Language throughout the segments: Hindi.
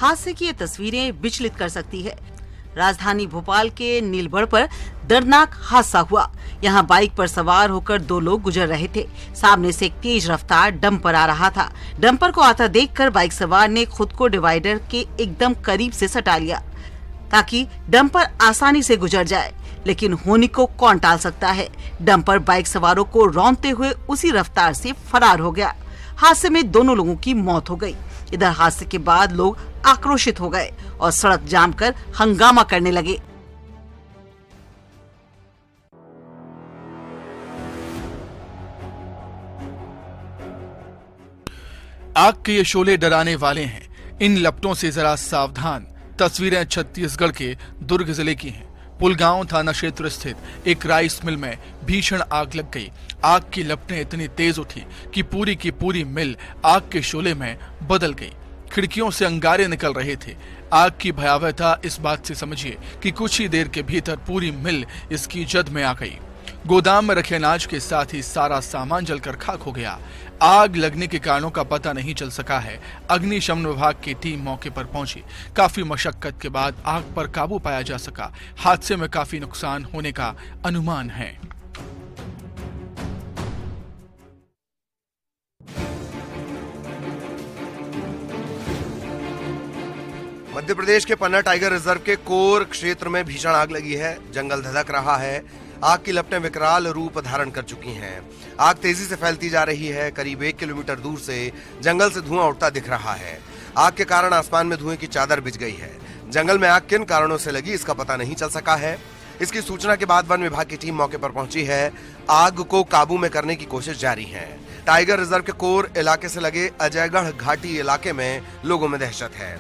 हादसे की ये तस्वीरें विचलित कर सकती है। राजधानी भोपाल के नीलबढ़ पर दर्दनाक हादसा हुआ। यहाँ बाइक पर सवार होकर 2 लोग गुजर रहे थे। सामने से एक तेज रफ्तार डंपर आ रहा था। डंपर को आता देखकर बाइक सवार ने खुद को डिवाइडर के एकदम करीब से सटा लिया ताकि डंपर आसानी से गुजर जाए, लेकिन होनी को कौन टाल सकता है। डंपर बाइक सवारों को रौंदते हुए उसी रफ्तार से फरार हो गया। हादसे में दोनों लोगों की मौत हो गई। इधर हादसे के बाद लोग आक्रोशित हो गए और सड़क जाम कर हंगामा करने लगे। आग के ये शोले डराने वाले हैं। इन लपटों से जरा सावधान। तस्वीरें छत्तीसगढ़ के दुर्ग जिले की हैं। पुलगांव थाना क्षेत्र स्थित एक राइस मिल में भीषण आग लग गई। आग की लपटें इतनी तेज उठी कि पूरी की पूरी मिल आग के शोले में बदल गई। खिड़कियों से अंगारे निकल रहे थे। आग की भयावहता इस बात से समझिए कि कुछ ही देर के भीतर पूरी मिल इसकी जद में आ गई। गोदाम में रखे अनाज के साथ ही सारा सामान जलकर खाक हो गया। आग लगने के कारणों का पता नहीं चल सका है। अग्निशमन विभाग की टीम मौके पर पहुंची। काफी मशक्कत के बाद आग पर काबू पाया जा सका। हादसे में काफी नुकसान होने का अनुमान है। मध्य प्रदेश के पन्ना टाइगर रिजर्व के कोर क्षेत्र में भीषण आग लगी है। जंगल धधक रहा है। आग की लपटें विकराल रूप धारण कर चुकी हैं। आग तेजी से फैलती जा रही है। करीब 1 किलोमीटर दूर से जंगल से धुआं उठता दिख रहा है। आग के कारण आसमान में धुएं की चादर बिछ गई है। जंगल में आग किन कारणों से लगी इसका पता नहीं चल सका है। इसकी सूचना के बाद वन विभाग की टीम मौके पर पहुंची है। आग को काबू में करने की कोशिश जारी है। टाइगर रिजर्व के कोर इलाके से लगे अजयगढ़ घाटी इलाके में लोगों में दहशत है।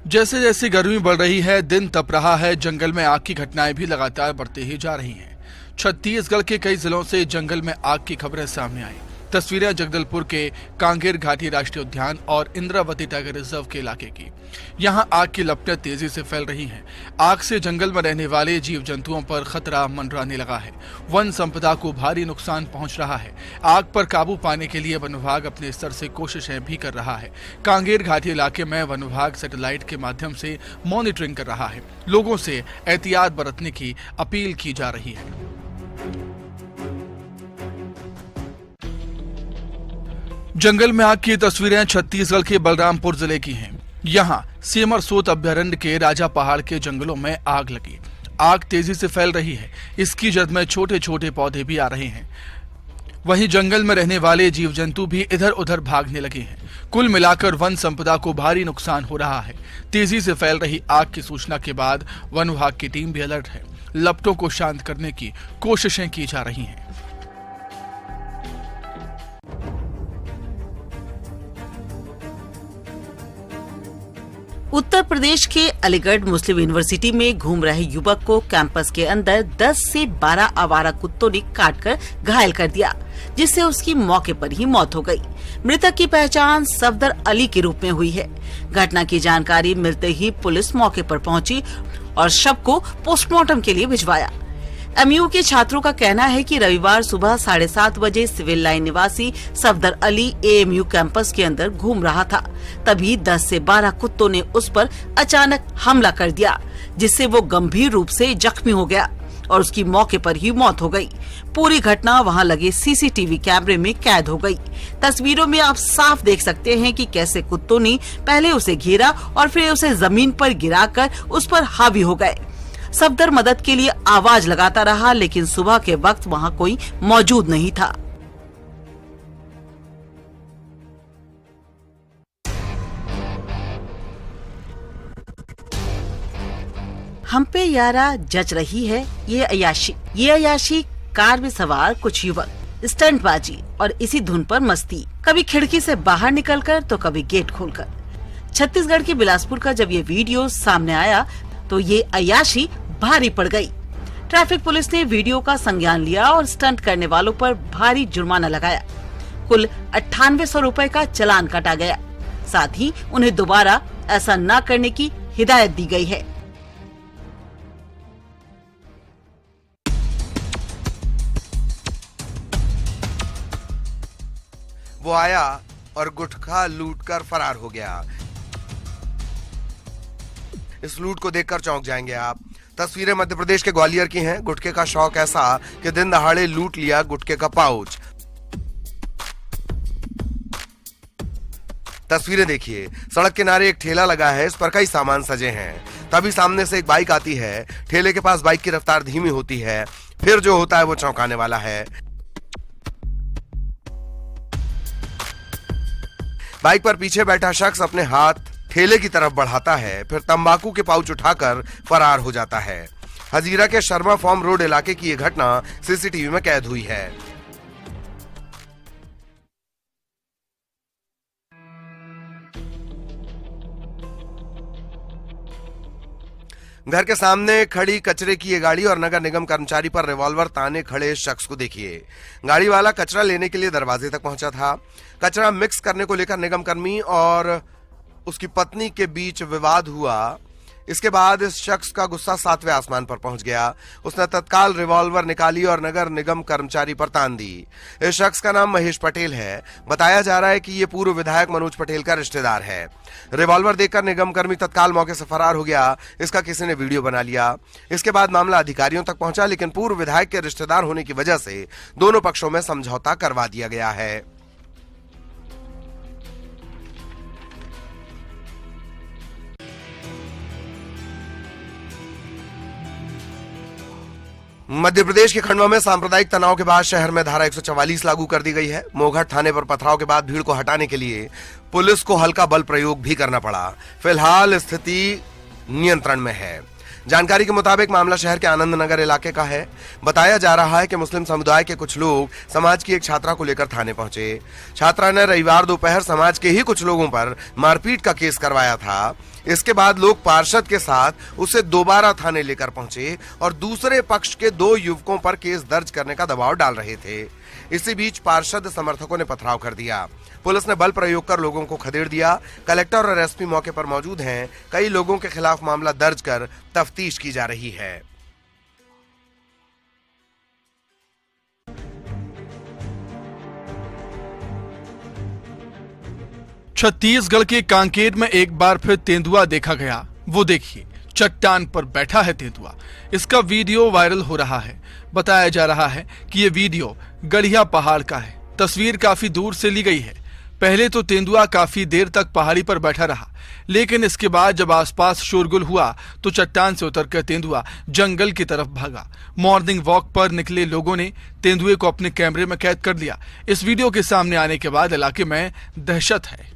जैसे जैसे गर्मी बढ़ रही है, दिन तप रहा है, जंगल में आग की घटनाएं भी लगातार बढ़ती ही जा रही हैं। छत्तीसगढ़ के कई जिलों से जंगल में आग की खबरें सामने आई। तस्वीरें जगदलपुर के कांगेर घाटी राष्ट्रीय उद्यान और इंद्रावती टाइगर रिजर्व के इलाके की। यहाँ आग की लपटें तेजी से फैल रही हैं। आग से जंगल में रहने वाले जीव जंतुओं पर खतरा मंडराने लगा है। वन संपदा को भारी नुकसान पहुंच रहा है। आग पर काबू पाने के लिए वन विभाग अपने स्तर से कोशिशें भी कर रहा है। कांगेर घाटी इलाके में वन विभाग सैटेलाइट के माध्यम से मॉनिटरिंग कर रहा है। लोगों से एहतियात बरतने की अपील की जा रही है। जंगल में आग की तस्वीरें छत्तीसगढ़ के बलरामपुर जिले की हैं। यहाँ सेमरसोत अभ्यारण्य के राजा पहाड़ के जंगलों में आग लगी। आग तेजी से फैल रही है। इसकी जद में छोटे छोटे पौधे भी आ रहे हैं। वहीं जंगल में रहने वाले जीव जंतु भी इधर उधर भागने लगे हैं। कुल मिलाकर वन संपदा को भारी नुकसान हो रहा है। तेजी से फैल रही आग की सूचना के बाद वन विभाग की टीम भी अलर्ट है। लपटों को शांत करने की कोशिशें की जा रही हैं। उत्तर प्रदेश के अलीगढ़ मुस्लिम यूनिवर्सिटी में घूम रहे युवक को कैंपस के अंदर 10 से 12 आवारा कुत्तों ने काटकर घायल कर दिया, जिससे उसकी मौके पर ही मौत हो गई। मृतक की पहचान सफदर अली के रूप में हुई है। घटना की जानकारी मिलते ही पुलिस मौके पर पहुंची और शव को पोस्टमार्टम के लिए भिजवाया। एमयू के छात्रों का कहना है कि रविवार सुबह 7:30 बजे सिविल लाइन निवासी सफदर अली एएमयू कैंपस के अंदर घूम रहा था। तभी 10 से 12 कुत्तों ने उस पर अचानक हमला कर दिया, जिससे वो गंभीर रूप से जख्मी हो गया और उसकी मौके पर ही मौत हो गई। पूरी घटना वहां लगे सीसीटीवी कैमरे में कैद हो गई। तस्वीरों में आप साफ देख सकते हैं कि कैसे कुत्तों ने पहले उसे घेरा और फिर उसे जमीन पर गिराकर उस पर हावी हो गए। सफदर मदद के लिए आवाज लगाता रहा, लेकिन सुबह के वक्त वहां कोई मौजूद नहीं था। हम पे यारा जच रही है ये अयाशी कार में सवार कुछ युवक, स्टंटबाजी और इसी धुन पर मस्ती, कभी खिड़की से बाहर निकलकर तो कभी गेट खोलकर। छत्तीसगढ़ के बिलासपुर का जब ये वीडियो सामने आया तो ये अयाशी भारी पड़ गई। ट्रैफिक पुलिस ने वीडियो का संज्ञान लिया और स्टंट करने वालों पर भारी जुर्माना लगाया। कुल 9800 रुपए का चालान काटा गया। साथ ही उन्हें दोबारा ऐसा न करने की हिदायत दी गई है। वो आया और गुटखा लूटकर फरार हो गया। इस लूट को देखकर चौंक जाएंगे आप। तस्वीरें मध्य प्रदेश के ग्वालियर की हैं। गुटखे का शौक ऐसा कि दिन दहाड़े लूट लिया गुटखे का पाउच। तस्वीरें देखिए, सड़क किनारे एक ठेला लगा है, इस पर कई सामान सजे हैं। तभी सामने से एक बाइक आती है। ठेले के पास बाइक की रफ्तार धीमी होती है। फिर जो होता है वो चौंकाने वाला है। बाइक पर पीछे बैठा शख्स अपने हाथ ठेले की तरफ बढ़ाता है, फिर तंबाकू के पाउच उठाकर फरार हो जाता है। हजीरा के शर्मा फार्म रोड इलाके की यह घटना सीसीटीवी में कैद हुई है। घर के सामने खड़ी कचरे की ये गाड़ी और नगर निगम कर्मचारी पर रिवॉल्वर ताने खड़े शख्स को देखिए। गाड़ी वाला कचरा लेने के लिए दरवाजे तक पहुंचा था। कचरा मिक्स करने को लेकर निगम कर्मी और उसकी पत्नी के बीच विवाद हुआ। इसके बाद इस शख्स का गुस्सा 7वें आसमान पर पहुंच गया। उसने तत्काल रिवॉल्वर निकाली और नगर निगम कर्मचारी पर तान दी। इस शख्स का नाम महेश पटेल है। बताया जा रहा है कि ये पूर्व विधायक मनोज पटेल का रिश्तेदार है। रिवॉल्वर देखकर निगम कर्मी तत्काल मौके से फरार हो गया। इसका किसी ने वीडियो बना लिया। इसके बाद मामला अधिकारियों तक पहुंचा, लेकिन पूर्व विधायक के रिश्तेदार होने की वजह से दोनों पक्षों में समझौता करवा दिया गया है। मध्य प्रदेश के खंडवा में सांप्रदायिक तनाव के बाद शहर में धारा 144 लागू कर दी गई है। मोघट थाने पर पथराव के बाद भीड़ को हटाने के लिए पुलिस को हल्का बल प्रयोग भी करना पड़ा। फिलहाल स्थिति नियंत्रण में है। जानकारी के मुताबिक मामला शहर के आनंद नगर इलाके का है। बताया जा रहा है कि मुस्लिम समुदाय के कुछ लोग समाज की एक छात्रा को लेकर थाने पहुंचे। छात्रा ने रविवार दोपहर समाज के ही कुछ लोगों पर मारपीट का केस करवाया था। इसके बाद लोग पार्षद के साथ उसे दोबारा थाने लेकर पहुंचे और दूसरे पक्ष के 2 युवकों पर केस दर्ज करने का दबाव डाल रहे थे। इसी बीच पार्षद समर्थकों ने पथराव कर दिया। पुलिस ने बल प्रयोग कर लोगों को खदेड़ दिया। कलेक्टर और एसपी मौके पर मौजूद हैं। कई लोगों के खिलाफ मामला दर्ज कर तफ्तीश की जा रही है। छत्तीसगढ़ के कांकेर में एक बार फिर तेंदुआ देखा गया। वो देखिए, चट्टान पर बैठा है तेंदुआ। इसका वीडियो वायरल हो रहा है। बताया जा रहा है कि ये वीडियो गढ़िया पहाड़ का है। तस्वीर काफी दूर से ली गई है। पहले तो तेंदुआ काफी देर तक पहाड़ी पर बैठा रहा, लेकिन इसके बाद जब आसपास शोरगुल हुआ तो चट्टान से उतरकर तेंदुआ जंगल की तरफ भागा। मॉर्निंग वॉक पर निकले लोगों ने तेंदुए को अपने कैमरे में कैद कर लिया। इस वीडियो के सामने आने के बाद इलाके में दहशत है।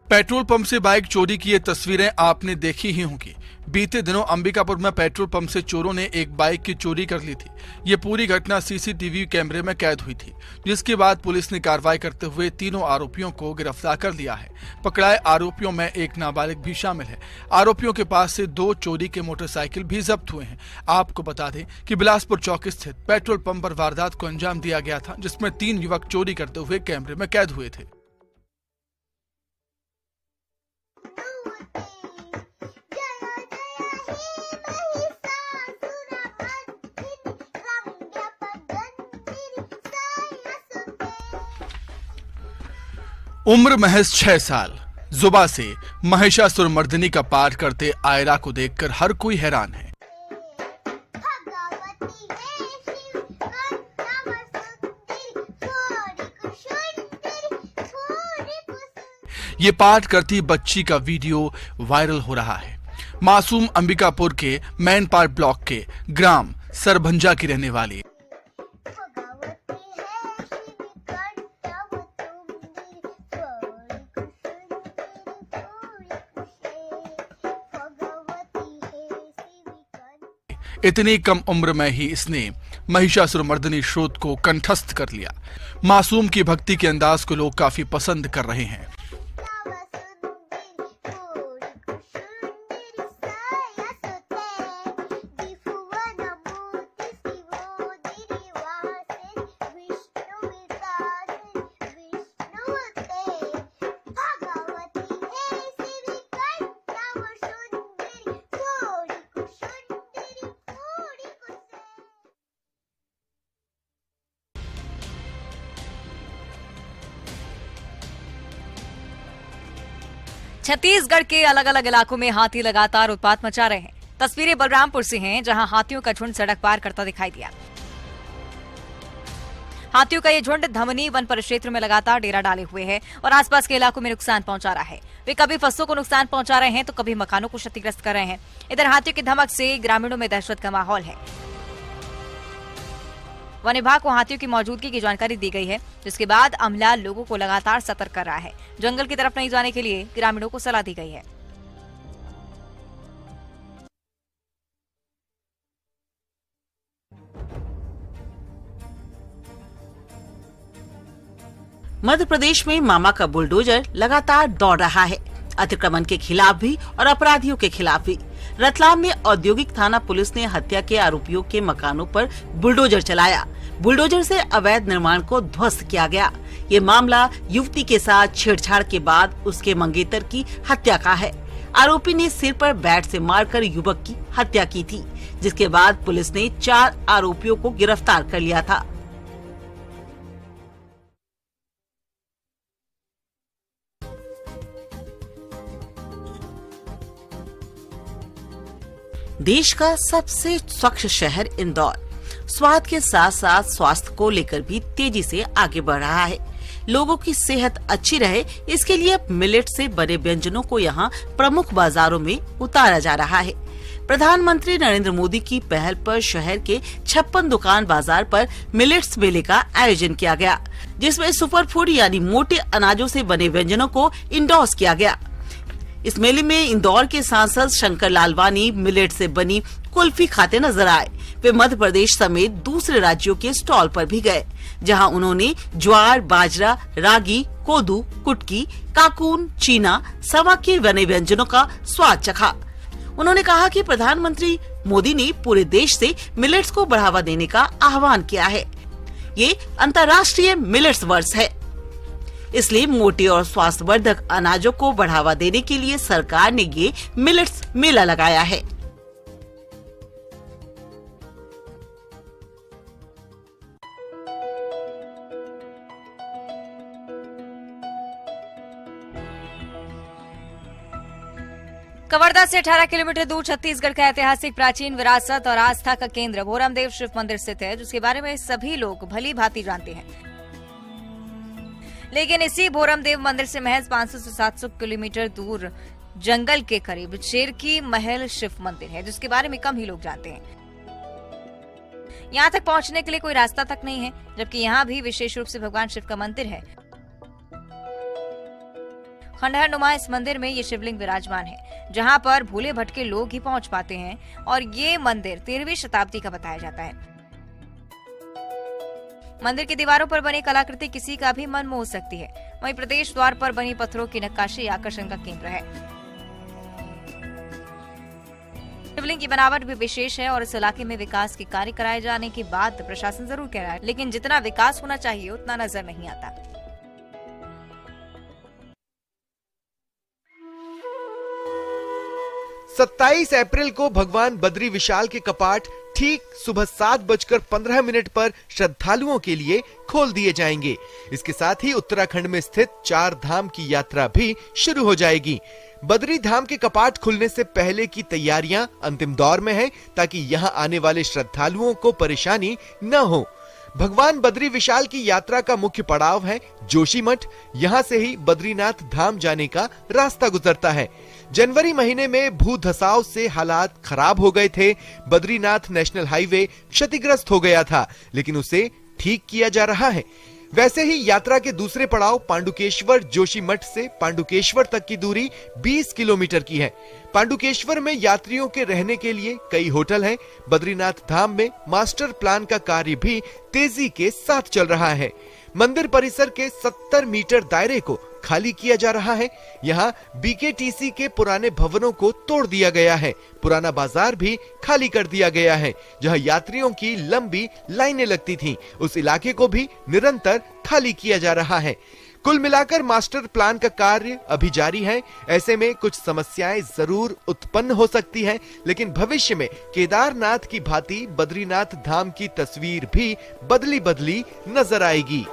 पेट्रोल पंप से बाइक चोरी की ये तस्वीरें आपने देखी ही होंगी। बीते दिनों अंबिकापुर में पेट्रोल पंप से चोरों ने एक बाइक की चोरी कर ली थी। ये पूरी घटना सीसीटीवी कैमरे में कैद हुई थी, जिसके बाद पुलिस ने कार्रवाई करते हुए तीनों आरोपियों को गिरफ्तार कर लिया है। पकड़ाए आरोपियों में एक नाबालिग भी शामिल है। आरोपियों के पास से 2 चोरी के मोटरसाइकिल भी जब्त हुए हैं। आपको बता दें कि बिलासपुर चौक स्थित पेट्रोल पंप पर वारदात को अंजाम दिया गया था, जिसमें 3 युवक चोरी करते हुए कैमरे में कैद हुए थे। उम्र महज 6 साल, जुबा से महिषासुरमर्दिनी का पाठ करते आयरा को देखकर हर कोई हैरान है। ये पाठ करती बच्ची का वीडियो वायरल हो रहा है। मासूम अंबिकापुर के मैनपाट ब्लॉक के ग्राम सरभंजा की रहने वाली इतनी कम उम्र में ही इसने महिषासुरमर्दिनी श्रोत को कंठस्थ कर लिया। मासूम की भक्ति के अंदाज को लोग काफी पसंद कर रहे हैं। छत्तीसगढ़ के अलग अलग इलाकों में हाथी लगातार उत्पात मचा रहे हैं। तस्वीरें बलरामपुर से हैं, जहां हाथियों का झुंड सड़क पार करता दिखाई दिया। हाथियों का ये झुंड धमनी वन परिक्षेत्र में लगातार डेरा डाले हुए है और आसपास के इलाकों में नुकसान पहुंचा रहा है। वे कभी फसलों को नुकसान पहुंचा रहे हैं तो कभी मकानों को क्षतिग्रस्त कर रहे हैं। इधर हाथियों की धमक से ग्रामीणों में दहशत का माहौल है। वन विभाग को हाथियों की मौजूदगी की जानकारी दी गई है, जिसके बाद अमला लोगों को लगातार सतर्क कर रहा है। जंगल की तरफ नहीं जाने के लिए ग्रामीणों को सलाह दी गई है। मध्य प्रदेश में मामा का बुलडोजर लगातार दौड़ रहा है, अतिक्रमण के खिलाफ भी और अपराधियों के खिलाफ भी। रतलाम में औद्योगिक थाना पुलिस ने हत्या के आरोपियों के मकानों पर बुलडोजर चलाया। बुलडोजर से अवैध निर्माण को ध्वस्त किया गया। ये मामला युवती के साथ छेड़छाड़ के बाद उसके मंगेतर की हत्या का है। आरोपी ने सिर पर बैट से मारकर युवक की हत्या की थी, जिसके बाद पुलिस ने 4 आरोपियों को गिरफ्तार कर लिया था। देश का सबसे स्वच्छ शहर इंदौर स्वाद के साथ साथ स्वास्थ्य को लेकर भी तेजी से आगे बढ़ रहा है। लोगों की सेहत अच्छी रहे, इसके लिए अब मिलेट से बने व्यंजनों को यहाँ प्रमुख बाजारों में उतारा जा रहा है। प्रधानमंत्री नरेंद्र मोदी की पहल पर शहर के 56 दुकान बाजार पर मिलेट्स मेले का आयोजन किया गया, जिसमें सुपर फूड यानी मोटे अनाजों से बने व्यंजनों को इंडोर्स किया गया। इस मेले में इंदौर के सांसद शंकर लालवानी मिलेट से बनी कुल्फी खाते नजर आए। वे मध्य प्रदेश समेत दूसरे राज्यों के स्टॉल पर भी गए, जहां उन्होंने ज्वार, बाजरा, रागी, कोदू, कुटकी, काकून, चीना, सवा के बने व्यंजनों का स्वाद चखा। उन्होंने कहा कि प्रधानमंत्री मोदी ने पूरे देश से मिलेट्स को बढ़ावा देने का आह्वान किया है। ये अंतर्राष्ट्रीय मिलेट्स वर्ष है, इसलिए मोटे और स्वास्थ्यवर्धक अनाजों को बढ़ावा देने के लिए सरकार ने ये मिलेट्स मेला लगाया है। कवर्धा से 18 किलोमीटर दूर छत्तीसगढ़ का ऐतिहासिक प्राचीन विरासत और आस्था का केंद्र भोरमदेव शिव मंदिर स्थित है, जिसके बारे में सभी लोग भली भांति जानते हैं। लेकिन इसी भोरमदेव मंदिर से महज 500 से 700 किलोमीटर दूर जंगल के करीब शेरकी महल शिव मंदिर है, जिसके बारे में कम ही लोग जानते हैं। यहाँ तक पहुँचने के लिए कोई रास्ता तक नहीं है, जबकि यहाँ भी विशेष रूप से भगवान शिव का मंदिर है। खंडहर नुमा इस मंदिर में ये शिवलिंग विराजमान है, जहाँ पर भूले भटके लोग ही पहुँच पाते हैं और ये मंदिर 13वीं शताब्दी का बताया जाता है। मंदिर की दीवारों पर बनी कलाकृति किसी का भी मन मोह सकती है। वहीं प्रदेश द्वार पर बनी पत्थरों की नक्काशी आकर्षण का केंद्र है। शिवलिंग की बनावट भी विशेष है और इस इलाके में विकास के कार्य कराए जाने के बाद प्रशासन जरूर कह रहा है, लेकिन जितना विकास होना चाहिए उतना नजर नहीं आता। 27 अप्रैल को भगवान बद्री विशाल के कपाट ठीक सुबह 7:15 पर श्रद्धालुओं के लिए खोल दिए जाएंगे। इसके साथ ही उत्तराखंड में स्थित 4 धाम की यात्रा भी शुरू हो जाएगी। बद्री धाम के कपाट खुलने से पहले की तैयारियां अंतिम दौर में हैं, ताकि यहां आने वाले श्रद्धालुओं को परेशानी न हो। भगवान बद्री विशाल की यात्रा का मुख्य पड़ाव है जोशीमठ। यहाँ से ही बद्रीनाथ धाम जाने का रास्ता गुजरता है। जनवरी महीने में भू धसाव से हालात खराब हो गए थे। बद्रीनाथ नेशनल हाईवे क्षतिग्रस्त हो गया था, लेकिन उसे ठीक किया जा रहा है। वैसे ही यात्रा के दूसरे पड़ाव पांडुकेश्वर जोशीमठ से पांडुकेश्वर तक की दूरी 20 किलोमीटर की है। पांडुकेश्वर में यात्रियों के रहने के लिए कई होटल हैं। बद्रीनाथ धाम में मास्टर प्लान का कार्य भी तेजी के साथ चल रहा है। मंदिर परिसर के 70 मीटर दायरे को खाली किया जा रहा है। यहाँ बीकेटीसी के पुराने भवनों को तोड़ दिया गया है। पुराना बाजार भी खाली कर दिया गया है, जहाँ यात्रियों की लंबी लाइनें लगती थीं। उस इलाके को भी निरंतर खाली किया जा रहा है। कुल मिलाकर मास्टर प्लान का कार्य अभी जारी है। ऐसे में कुछ समस्याएं जरूर उत्पन्न हो सकती हैं, लेकिन भविष्य में केदारनाथ की भांति बद्रीनाथ धाम की तस्वीर भी बदली बदली नजर आएगी।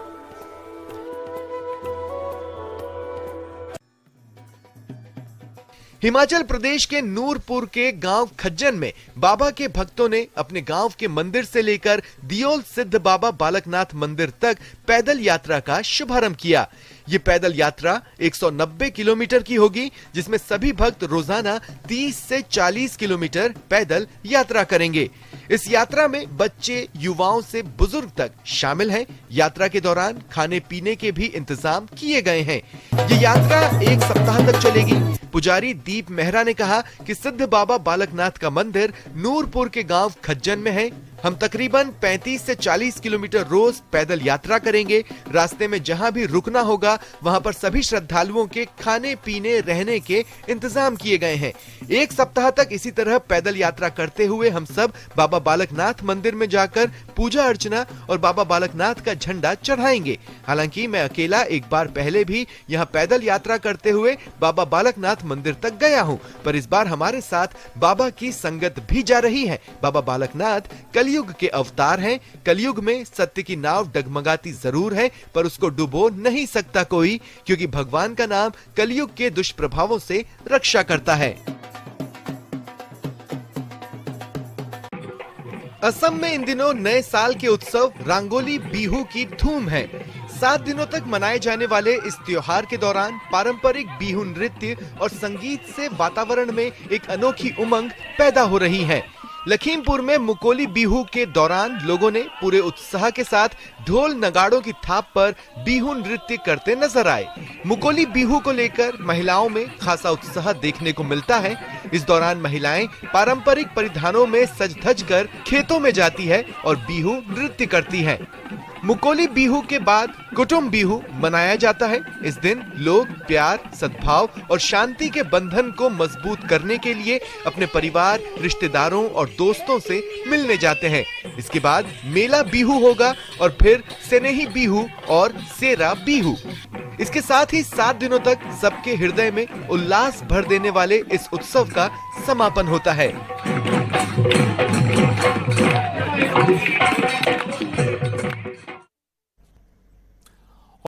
हिमाचल प्रदेश के नूरपुर के गांव खज्जन में बाबा के भक्तों ने अपने गांव के मंदिर से लेकर दियोल सिद्ध बाबा बालकनाथ मंदिर तक पैदल यात्रा का शुभारंभ किया। ये पैदल यात्रा 190 किलोमीटर की होगी, जिसमें सभी भक्त रोजाना 30 से 40 किलोमीटर पैदल यात्रा करेंगे। इस यात्रा में बच्चे, युवाओं से बुजुर्ग तक शामिल हैं। यात्रा के दौरान खाने पीने के भी इंतजाम किए गए हैं। ये यात्रा 1 सप्ताह तक चलेगी। पुजारी दीप मेहरा ने कहा कि सिद्ध बाबा बालकनाथ का मंदिर नूरपुर के गांव खज्जन में है। हम तकरीबन 35 से 40 किलोमीटर रोज पैदल यात्रा करेंगे। रास्ते में जहां भी रुकना होगा वहां पर सभी श्रद्धालुओं के खाने पीने रहने के इंतजाम किए गए हैं। 1 सप्ताह तक इसी तरह पैदल यात्रा करते हुए हम सब बाबा बालकनाथ मंदिर में जाकर पूजा अर्चना और बाबा बालकनाथ का झंडा चढ़ाएंगे। हालांकि मैं अकेला एक बार पहले भी यहां पैदल यात्रा करते हुए बाबा बालकनाथ मंदिर तक गया हूं, पर इस बार हमारे साथ बाबा की संगत भी जा रही है। बाबा बालकनाथ कलयुग के अवतार हैं। कलयुग में सत्य की नाव डगमगाती जरूर है, पर उसको डुबो नहीं सकता कोई, क्योंकि भगवान का नाम कलयुग के दुष्प्रभावों से रक्षा करता है। असम में इन दिनों नए साल के उत्सव रंगोली बिहू की धूम है। 7 दिनों तक मनाए जाने वाले इस त्योहार के दौरान पारंपरिक बिहू नृत्य और संगीत से वातावरण में एक अनोखी उमंग पैदा हो रही है। लखीमपुर में मुकोली बिहू के दौरान लोगों ने पूरे उत्साह के साथ ढोल नगाड़ों की थाप पर बिहू नृत्य करते नजर आए। मुकोली बिहू को लेकर महिलाओं में खासा उत्साह देखने को मिलता है। इस दौरान महिलाएं पारंपरिक परिधानों में सज धज कर खेतों में जाती है और बिहू नृत्य करती हैं। मुकोली बिहू के बाद कुटुंब बिहू मनाया जाता है। इस दिन लोग प्यार, सद्भाव और शांति के बंधन को मजबूत करने के लिए अपने परिवार, रिश्तेदारों और दोस्तों से मिलने जाते हैं। इसके बाद मेला बिहू होगा और फिर सेनेही बिहू और सेरा बिहू। इसके साथ ही 7 दिनों तक सबके हृदय में उल्लास भर देने वाले इस उत्सव का समापन होता है।